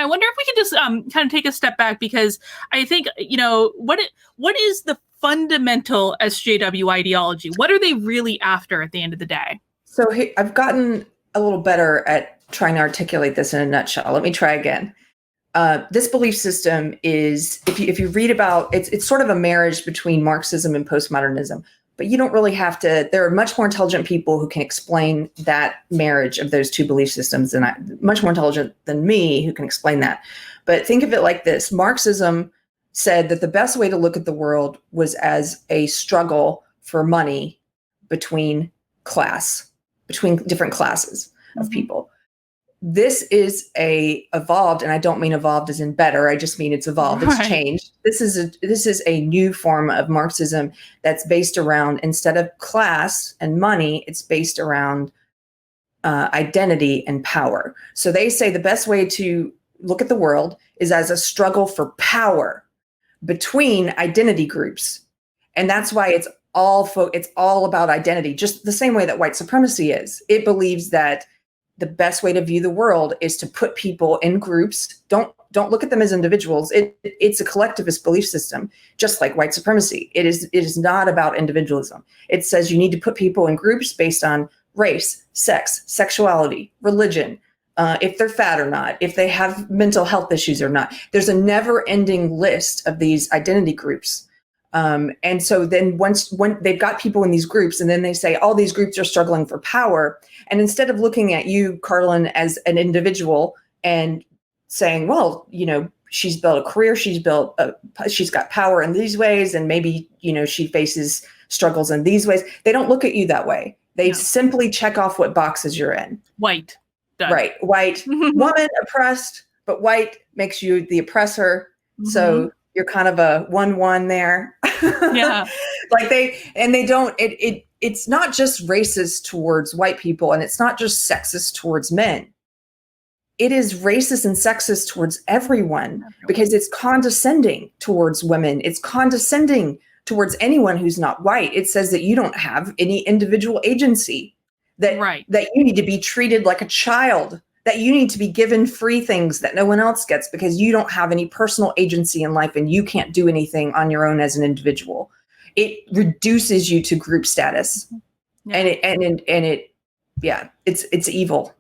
I wonder if we can just kind of take a step back, because I think, what is the fundamental SJW ideology? What are they really after at the end of the day? So I've gotten a little better at trying to articulate this in a nutshell. Let me try again. This belief system is, if you read about, it's sort of a marriage between Marxism and postmodernism, but you don't really have to. There are much more intelligent people who can explain that marriage of those two belief systems, and much more intelligent than me who can explain that. But think of it like this. Marxism said that the best way to look at the world was as a struggle for money between different classes of people. This is evolved, and I don't mean evolved as in better. I just mean it's evolved. It's changed. This is a new form of Marxism that's based around, instead of class and money, it's based around identity and power. So they say the best way to look at the world is as a struggle for power between identity groups, and that's why it's all about identity. Just the same way that white supremacy is. It believes that the best way to view the world is to put people in groups. Don't look at them as individuals. It's a collectivist belief system, just like white supremacy. It is not about individualism. It says you need to put people in groups based on race, sex, sexuality, religion, if they're fat or not, if they have mental health issues or not. There's a never-ending list of these identity groups. And so then when they've got people in these groups, and then they say all these groups are struggling for power. And instead of looking at you, Carlin, as an individual and saying, well, she's built a career, she's got power in these ways, and maybe, she faces struggles in these ways. They don't look at you that way. They simply check off what boxes you're in. White. Done. Right. White, woman, oppressed, but white makes you the oppressor. Mm-hmm. So you're kind of a 1-1 there. Yeah. It's not just racist towards white people, and it's not just sexist towards men. It is racist and sexist towards everyone because it's condescending towards women. It's condescending towards anyone who's not white. It says that you don't have any individual agency, that you need to be treated like a child, that you need to be given free things that no one else gets because you don't have any personal agency in life and you can't do anything on your own as an individual. It reduces you to group status. Yeah. It's evil.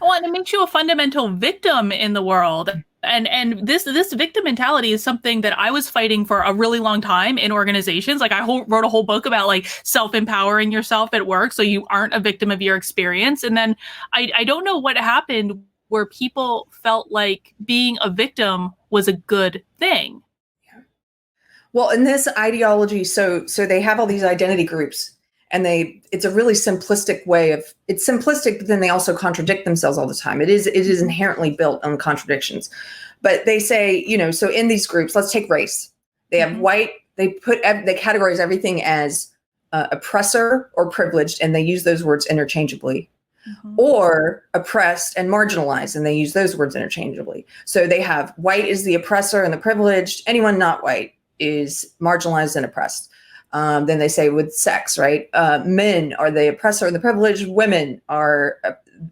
Well, and it makes you a fundamental victim in the world. And this victim mentality is something that I was fighting for a really long time in organizations. Like I wrote a whole book about like self-empowering yourself at work so you aren't a victim of your experience. And then I don't know what happened where people felt like being a victim was a good thing. Yeah. Well, in this ideology, so they have all these identity groups. And it's a really simplistic way it's simplistic, but then they also contradict themselves all the time. It is inherently built on contradictions. But they say, so in these groups, let's take race. They have white, they categorize everything as oppressor or privileged, and they use those words interchangeably. Mm-hmm. Or oppressed and marginalized, and they use those words interchangeably. So they have white is the oppressor and the privileged. Anyone not white is marginalized and oppressed. Then they say with sex, right? Men are the oppressor and the privileged. Women are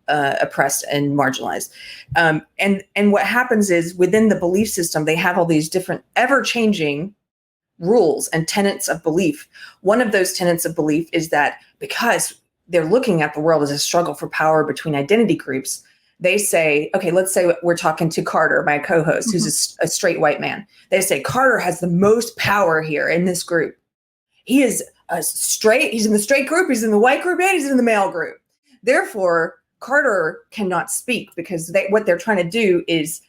oppressed and marginalized. And what happens is within the belief system, they have all these different ever-changing rules and tenets of belief. One of those tenets of belief is that because they're looking at the world as a struggle for power between identity groups, they say, okay, let's say we're talking to Carter, my co-host, mm-hmm. who's a straight white man. They say Carter has the most power here in this group. He is he's in the straight group, he's in the white group, and he's in the male group. Therefore, Carter cannot speak because what they're trying to do is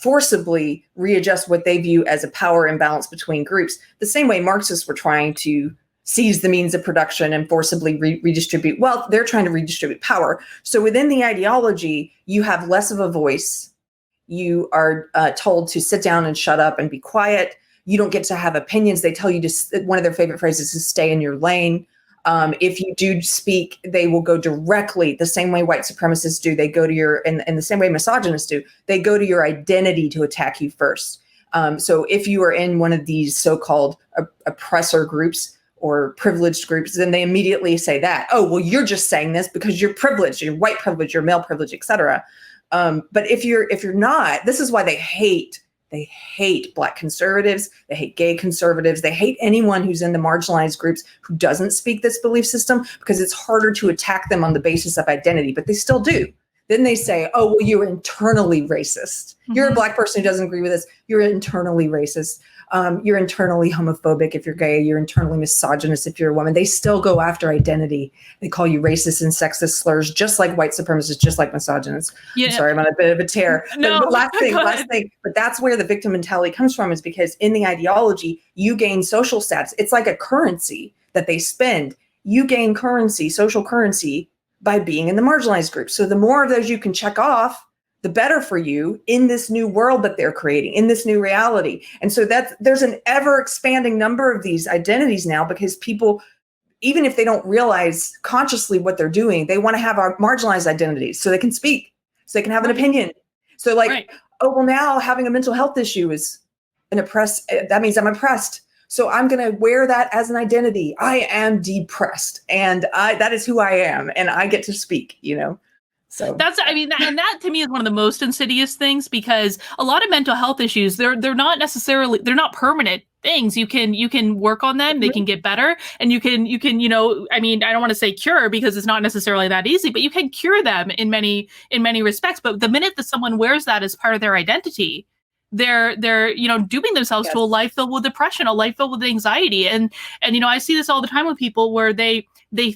forcibly readjust what they view as a power imbalance between groups. The same way Marxists were trying to seize the means of production and forcibly redistribute wealth, they're trying to redistribute power. So within the ideology, you have less of a voice. You are told to sit down and shut up and be quiet. You don't get to have opinions. They tell you one of their favorite phrases is stay in your lane. If you do speak, they will go directly the same way white supremacists do. They go to and the same way misogynists do. They go to your identity to attack you first. So if you are in one of these so-called oppressor groups or privileged groups, then they immediately say that, oh, well, you're just saying this because you're privileged, you're white privilege, you're male privilege, et cetera. But if you're not, this is why they hate Black conservatives, they hate gay conservatives, they hate anyone who's in the marginalized groups who doesn't speak this belief system, because it's harder to attack them on the basis of identity, but they still do. Then they say, oh, well, you're internally racist. You're a Black person who doesn't agree with this. You're internally racist. You're internally homophobic if you're gay. You're internally misogynist if you're a woman. They still go after identity. They call you racist and sexist slurs, just like white supremacists, just like misogynists. Yeah. I'm sorry, I'm on a bit of a tear. No, but last thing. But that's where the victim mentality comes from, is because in the ideology, you gain social status. It's like a currency that they spend. You gain currency, social currency, by being in the marginalized group. So the more of those you can check off, the better for you in this new world that they're creating, in this new reality. And so there's an ever expanding number of these identities now, because people, even if they don't realize consciously what they're doing, they want to have our marginalized identities so they can speak, so they can have an opinion. So like, oh, well, now having a mental health issue is that means I'm oppressed. So I'm going to wear that as an identity. I am depressed, and that is who I am, and I get to speak, So that's, and that to me is one of the most insidious things, because a lot of mental health issues, they're not permanent things. You can work on them, they can get better, and you can, I don't want to say cure, because it's not necessarily that easy, but you can cure them in many respects. But the minute that someone wears that as part of their identity, they're dooming themselves to a life filled with depression, a life filled with anxiety. And I see this all the time with people where they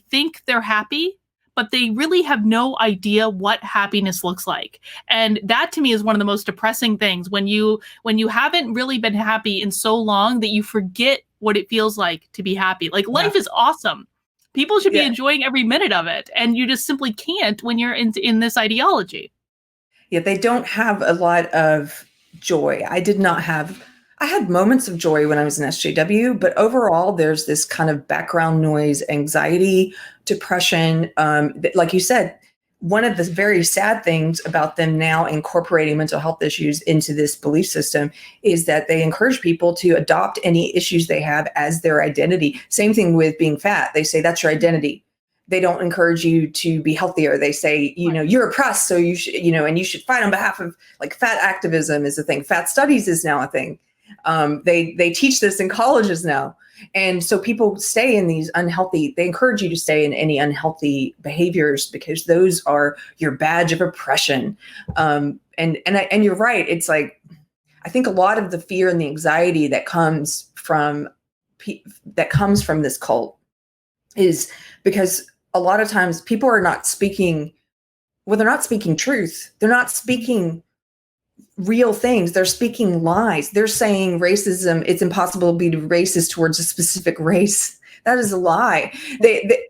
think they're happy, but they really have no idea what happiness looks like. And that to me is one of the most depressing things, when you haven't really been happy in so long that you forget what it feels like to be happy. Like, life is awesome. People should be enjoying every minute of it. And you just simply can't when you're in this ideology. Yeah, they don't have a lot of joy. I had moments of joy when I was in SJW, but overall there's this kind of background noise, anxiety, depression. Like you said, one of the very sad things about them now incorporating mental health issues into this belief system is that they encourage people to adopt any issues they have as their identity. Same thing with being fat. They say that's your identity. They don't encourage you to be healthier. They say, you're oppressed, so you should, and you should fight on behalf of, like, fat activism is a thing. Fat studies is now a thing. They teach this in colleges now. And so people stay in these they encourage you to stay in any unhealthy behaviors, because those are your badge of oppression. And you're right. It's like, I think a lot of the fear and the anxiety that comes from this cult is because a lot of times people are not speaking, they're not speaking truth. They're not speaking real things. They're speaking lies. They're saying racism, it's impossible to be racist towards a specific race. That is a lie.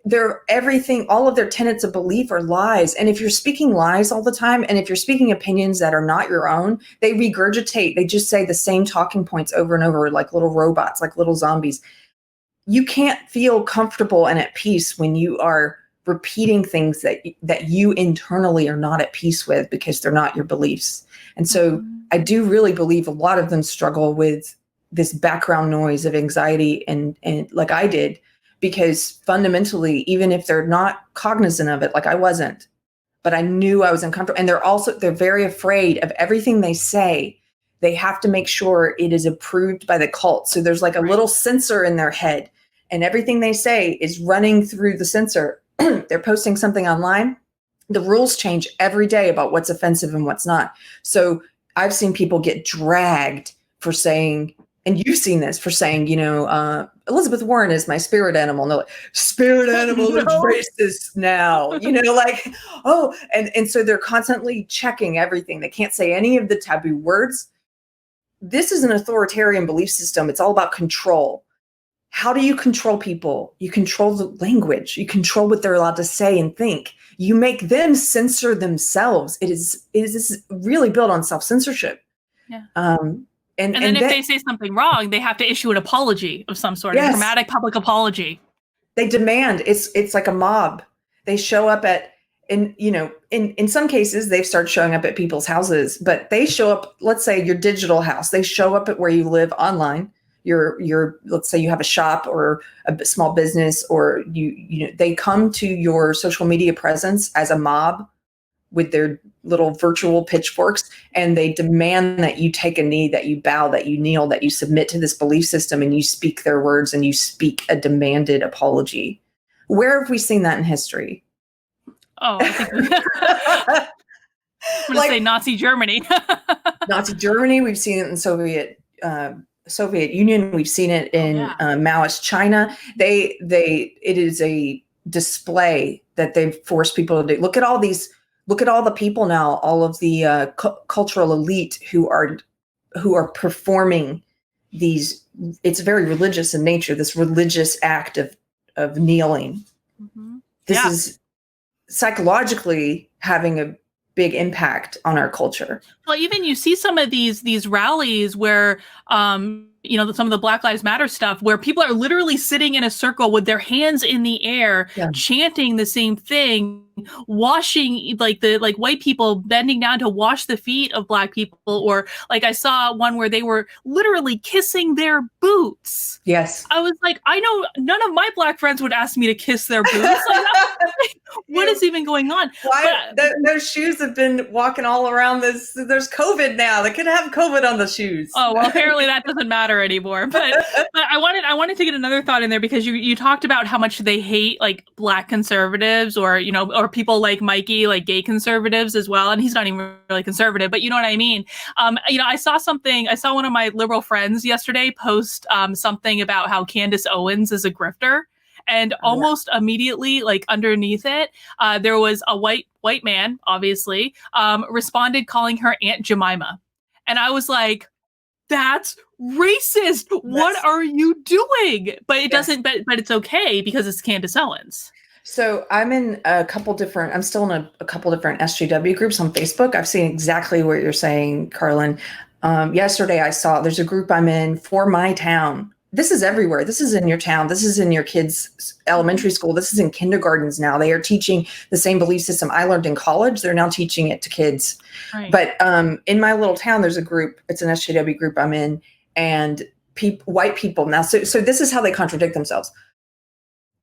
They're everything, all of their tenets of belief are lies. And if you're speaking lies all the time, and if you're speaking opinions that are not your own, they regurgitate. They just say the same talking points over and over, like little robots, like little zombies. You can't feel comfortable and at peace when you are repeating things that you internally are not at peace with, because they're not your beliefs. And so I do really believe a lot of them struggle with this background noise of anxiety, and like I did, because fundamentally, even if they're not cognizant of it, like I wasn't, but I knew I was uncomfortable. And they're very afraid of everything they say. They have to make sure it is approved by the cult. So there's like a little sensor in their head, and everything they say is running through the sensor. They're posting something online. The rules change every day about what's offensive and what's not. So I've seen people get dragged for saying, and you've seen this, for saying, Elizabeth Warren is my spirit animal. No, spirit animal is racist now, and so they're constantly checking everything. They can't say any of the taboo words. This is an authoritarian belief system. It's all about control. How do you control people? You control the language. You control what they're allowed to say and think. You make them censor themselves. It is really built on self-censorship. Yeah. And then if they say something wrong, they have to issue an apology of some sort, a dramatic public apology. They demand. It's like a mob. They show up in some cases, they've started showing up at people's houses, but they show up, let's say your digital house. They show up at where you live online. Let's say you have a shop or a small business, or they come to your social media presence as a mob with their little virtual pitchforks, and they demand that you take a knee, that you bow, that you kneel, that you submit to this belief system, and you speak their words, and you speak a demanded apology. Where have we seen that in history? Oh, I think I'm going to say Nazi Germany. Nazi Germany. We've seen it in Soviet Union. We've seen it in Maoist China. It is a display that they've forced people to do. Look at all the people now, all of the cultural elite who are performing these. It's very religious in nature. This religious act of kneeling. Mm-hmm. This is psychologically having a big impact on our culture. Well, even you see some of these rallies where, some of the Black Lives Matter stuff, where people are literally sitting in a circle with their hands in the air, chanting the same thing, washing like white people bending down to wash the feet of Black people, or like I saw one where they were literally kissing their boots. Yes. I was like, I know none of my Black friends would ask me to kiss their boots. What is even going on? Why those shoes have been walking all around this? There's COVID now. They could have COVID on the shoes. Oh, well, apparently that doesn't matter anymore. But I wanted to get another thought in there, because you talked about how much they hate like Black conservatives, or people like Mikey, like gay conservatives as well. And he's not even really conservative, but you know what I mean? I saw one of my liberal friends yesterday post something about how Candace Owens is a grifter. And almost immediately, like underneath it, there was a white man, obviously, responded calling her Aunt Jemima. And I was like, that's racist. What are you doing? But it doesn't, but it's okay because it's Candace Owens. So I'm in I'm still in a couple different SJW groups on Facebook. I've seen exactly what you're saying, Carlin. Yesterday I saw there's a group I'm in for my town. This is everywhere. This is in your town. This is in your kids' elementary school. This is in kindergartens now. They are teaching the same belief system I learned in college. They're now teaching it to kids. Right. But in my little town, there's a group. It's an SJW group I'm in, and white people now. So this is how they contradict themselves.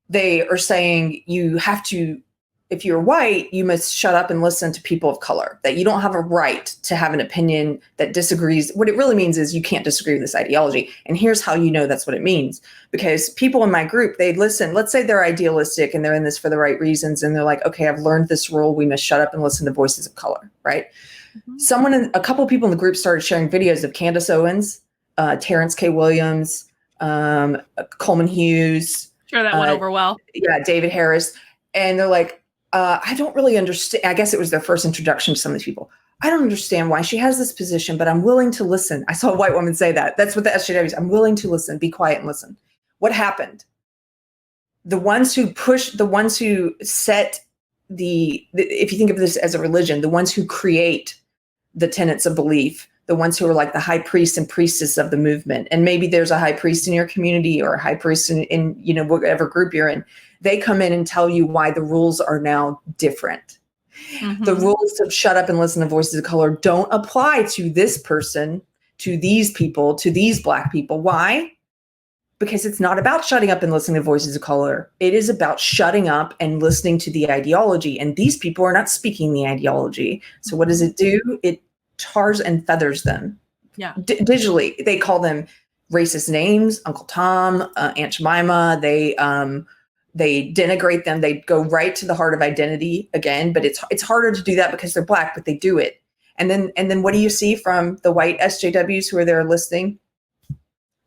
They are saying you have to, if you're white, you must shut up and listen to people of color, that you don't have a right to have an opinion that disagrees. What it really means is you can't disagree with this ideology. And here's how you know that's what it means. Because people in my group, they listen. Let's say they're idealistic and they're in this for the right reasons. And they're like, okay, I've learned this rule. We must shut up and listen to voices of color, right? Mm-hmm. A couple of people in the group started sharing videos of Candace Owens, Terrence K. Williams, Coleman Hughes. Sure, that went over well. Yeah, David Harris. And they're like, I don't really understand. I guess it was their first introduction to some of these people. I don't understand why she has this position, but I'm willing to listen. I saw a white woman say that. That's what the SJW is. I'm willing to listen. Be quiet and listen. What happened? The ones who set if you think of this as a religion, the ones who create the tenets of belief, the ones who are like the high priest and priestess of the movement. And maybe there's a high priest in your community or a high priest in whatever group you're in. They come in and tell you why the rules are now different. Mm-hmm. The rules to shut up and listen to voices of color don't apply to this person, to these people, to these Black people. Why? Because it's not about shutting up and listening to voices of color. It is about shutting up and listening to the ideology. And these people are not speaking the ideology. So what does it do? It tars and feathers them. Yeah. Digitally. They call them racist names, Uncle Tom, Aunt Jemima. They denigrate them. They go right to the heart of identity again, but it's harder to do that because they're Black, but they do it. And then what do you see from the white SJWs who are there listening?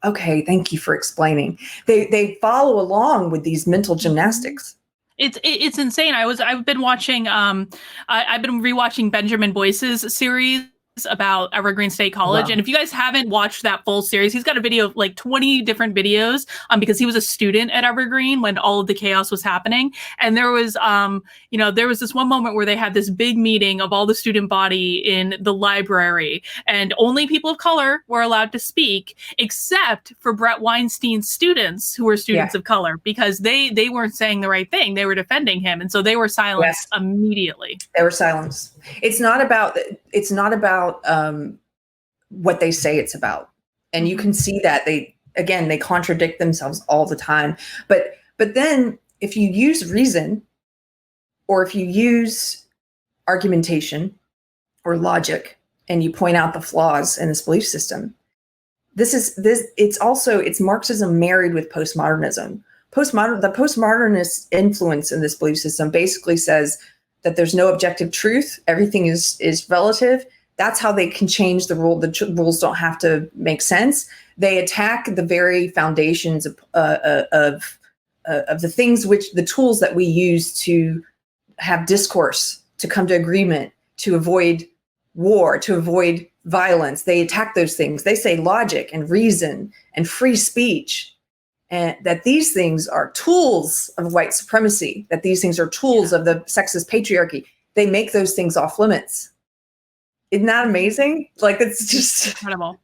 Okay, thank you for explaining. They follow along with these mental gymnastics. It's insane. I've been watching I've been rewatching Benjamin Boyce's series about Evergreen State College. Wow. And if you guys haven't watched that full series, he's got a video of like 20 different videos because he was a student at Evergreen when all of the chaos was happening. And there was, there was this one moment where they had this big meeting of all the student body in the library, and only people of color were allowed to speak, except for Brett Weinstein's students who were students of color, because they weren't saying the right thing. They were defending him. And so they were silenced immediately. They were silenced. It's not about what they say it's about. And you can see that they contradict themselves all the time. But then if you use reason, or if you use argumentation or logic, and you point out the flaws in this belief system. It's Marxism married with postmodernism. The postmodernist influence in this belief system basically says that there's no objective truth. Everything is relative. That's how they can change the rule. The rules don't have to make sense. They attack the very foundations of the things the tools that we use to have discourse, to come to agreement, to avoid war, to avoid violence. They attack those things. They say logic and reason and free speech, and that these things are tools of white supremacy, that these things are tools of the sexist patriarchy. They make those things off limits. Isn't that amazing? Like, it's just incredible.